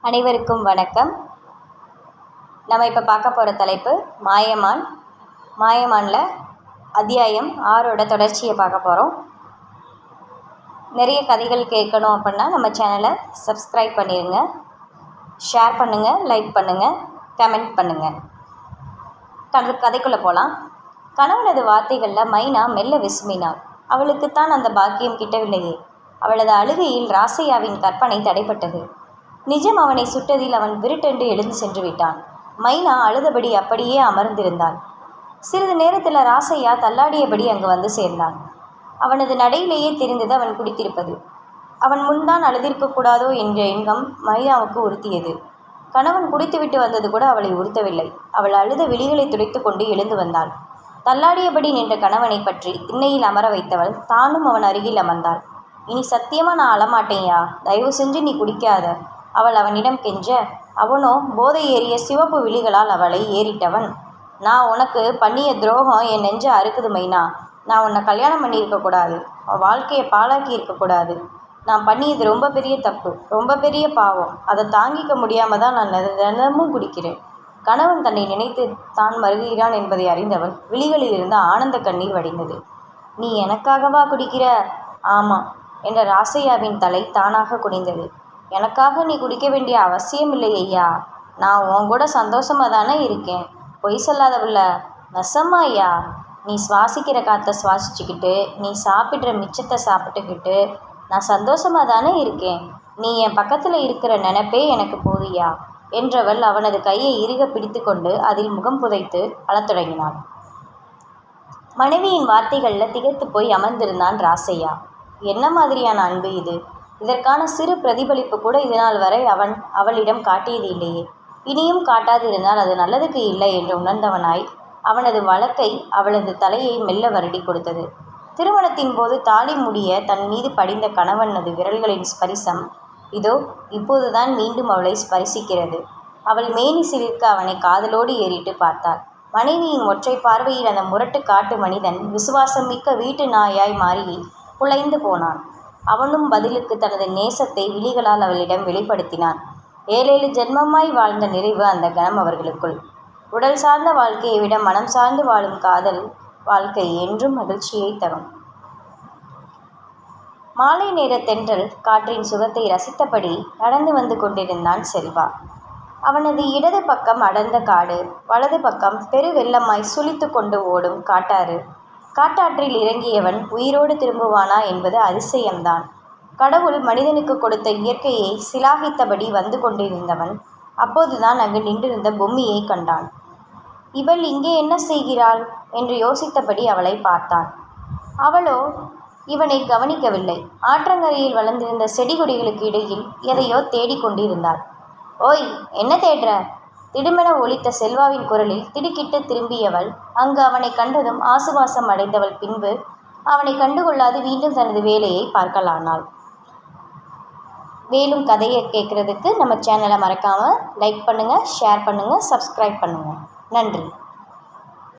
அனைவருக்கும் வணக்கம். நம்ம இப்போ பார்க்க போகிற தலைப்பு மாயமான். மாயமானில் அத்தியாயம் 6 தொடர்ச்சியை பார்க்க போகிறோம். நிறைய கதைகள் கேட்கணும் அப்படின்னா நம்ம சேனலை சப்ஸ்கிரைப் பண்ணிடுங்க, ஷேர் பண்ணுங்கள், லைக் பண்ணுங்கள், கமெண்ட் பண்ணுங்கள். கதைக்குள்ளே போகலாம். கணவனது வார்த்தைகளில் மைனா மெல்ல விசுமினாள். அவளுக்குத்தான் அந்த பாக்கியம் கிட்டவில்லையே. அவளது அழுகையில் ராசையாவின் கற்பனை தடைப்பட்டது. நிஜம் அவனை சுட்டதில் அவன் விருட்டென்று எழுந்து சென்று விட்டான். மைனா அழுதபடி அப்படியே அமர்ந்திருந்தான். சிறிது நேரத்தில் ராசையா தள்ளாடியபடி அங்கு வந்து சேர்ந்தான். அவனது நடையிலேயே தெரிந்தது அவன் குடித்திருப்பது. அவன் முன்தான் அழுதிருக்கக்கூடாதோ என்ற எண்ணம் மைனாவுக்கு உறுத்தியது. கணவன் குடித்துவிட்டு வந்தது கூட அவளை உறுத்தவில்லை. அவள் அழுத விழிகளை துடைத்து கொண்டு எழுந்து வந்தாள். தள்ளாடியபடி நின்ற கணவனை பற்றி திண்ணையில் அமர வைத்தவள் தானும் அவன் அருகில் அமர்ந்தாள். இனி சத்தியமாக நான் அழமாட்டேயா, தயவு செஞ்சு நீ குடிக்காத, அவள் அவனிடம் கெஞ்ச, அவனோ போதை ஏறிய சிவப்பு விழிகளால் அவளை ஏறிட்டவன். நான் உனக்கு பண்ணிய துரோகம் என் நெஞ்ச அறுக்குது மைனா. நான் உன்னை கல்யாணம் பண்ணியிருக்கக்கூடாது, வாழ்க்கையை பாழாக்கி இருக்கக்கூடாது. நான் பண்ணியது ரொம்ப பெரிய தப்பு, ரொம்ப பெரிய பாவம். அதை தாங்கிக்க முடியாமல் தான் நான் தினமும் குடிக்கிறேன். கணவன் தன்னை நினைத்து தான் மருகுகிறான் என்பதை அறிந்தவள் விழிகளில் இருந்த ஆனந்த கண்ணீர் வடிந்தது. நீ எனக்காகவா குடிக்கிற? ஆமாம் என்ற ராசையாவின் தலை தானாக குனிந்தது. எனக்காக நீ குடிக்க வேண்டிய அவசியம் இல்லை ஐயா. நான் உன் கூட சந்தோஷமாக தானே இருக்கேன். பொய் சொல்லாதவில்ல, நெசமா ஐயா. நீ சுவாசிக்கிற காற்றை சுவாசிச்சுக்கிட்டு, நீ சாப்பிட்ற மிச்சத்தை சாப்பிட்டுக்கிட்டு நான் சந்தோஷமாக தானே இருக்கேன். நீ என் பக்கத்தில் இருக்கிற நினைப்பே எனக்கு போதியா என்றவள் அவனது கையை இறுக பிடித்து கொண்டு அதில் முகம் புதைத்து அழத் தொடங்கினாள். மனைவியின் வார்த்தைகளில் திகைத்து போய் அமர்ந்திருந்தான் ராசையா. என்ன மாதிரியான அன்பு இது? இதற்கான சிறு பிரதிபலிப்பு கூட இதனால் வரை அவளிடம் காட்டியது இல்லையே. இனியும் காட்டாதிருந்தால் அது நல்லதுக்கு இல்லை என்று உணர்ந்தவனாய் அவனது வழக்கை அவளது தலையை மெல்ல வருடி கொடுத்தது. திருமணத்தின் போது தாலி முடிய தன் மீது படிந்த கணவனது விரல்களின் ஸ்பரிசம் இதோ இப்போதுதான் மீண்டும் அவளை ஸ்பரிசிக்கிறது. அவள் மேனி சிலிர்க்க அவனை காதலோடு ஏறிட்டு பார்த்தாள். மனைவியின் ஒற்றை பார்வையில் அந்த முரட்டு காட்டு மனிதன் விசுவாசம் மிக்க வீட்டு நாயாய் மாறி புலைந்து போனான். அவனும் பதிலுக்கு தனது நேசத்தை விழிகளால் அவளிடம் வெளிப்படுத்தினான். 7 ஜென்மமாய் வாழ்ந்த நிறைவு அந்த கணம் அவர்களுக்குள். உடல் சார்ந்த வாழ்க்கையை விட மனம் சார்ந்து வாழும் காதல் வாழ்க்கை என்றும் மகிழ்ச்சியை தரும். மாலை நேர தென்றல் காற்றின் சுகத்தை ரசித்தபடி நடந்து வந்து கொண்டிருந்தான் செல்வா. அவனது இடது பக்கம் அடர்ந்த காடு, வலது பக்கம் பெரு வெள்ளமாய் சுழித்து கொண்டு ஓடும் காட்டாறு. காட்டாற்றில் இறங்கியவன் உயிரோடு திரும்புவானா என்பது அதிசயம்தான். கடவுள் மனிதனுக்கு கொடுத்த இயற்கையை சிலாகித்தபடி வந்து கொண்டிருந்தவன் அப்போதுதான் அங்கு நின்றிருந்த பொம்மியை கண்டான். இவள் இங்கே என்ன செய்கிறாள் என்று யோசித்தபடி அவளை பார்த்தான். அவளோ இவனை கவனிக்கவில்லை. ஆற்றங்கரையில் வளர்ந்திருந்த செடி கொடிகளுக்கு இடையில் எதையோ தேடிக்கொண்டிருந்தாள். ஓய், என்ன தேடுற? திடுமென ஒலித்த செல்வாவின் குரலில் திடுக்கிட்டு திரும்பியவள் அங்கு அவனை கண்டதும் ஆசுவாசம் அடைந்தவள் பின்பு அவனை கண்டுகொள்ளாது மீண்டும் தனது வேலையை பார்க்கலானாள். மேலும் கதையை கேட்குறதுக்கு நம்ம சேனலை மறக்காமல் லைக் பண்ணுங்கள், ஷேர் பண்ணுங்கள், சப்ஸ்கிரைப் பண்ணுங்கள். நன்றி.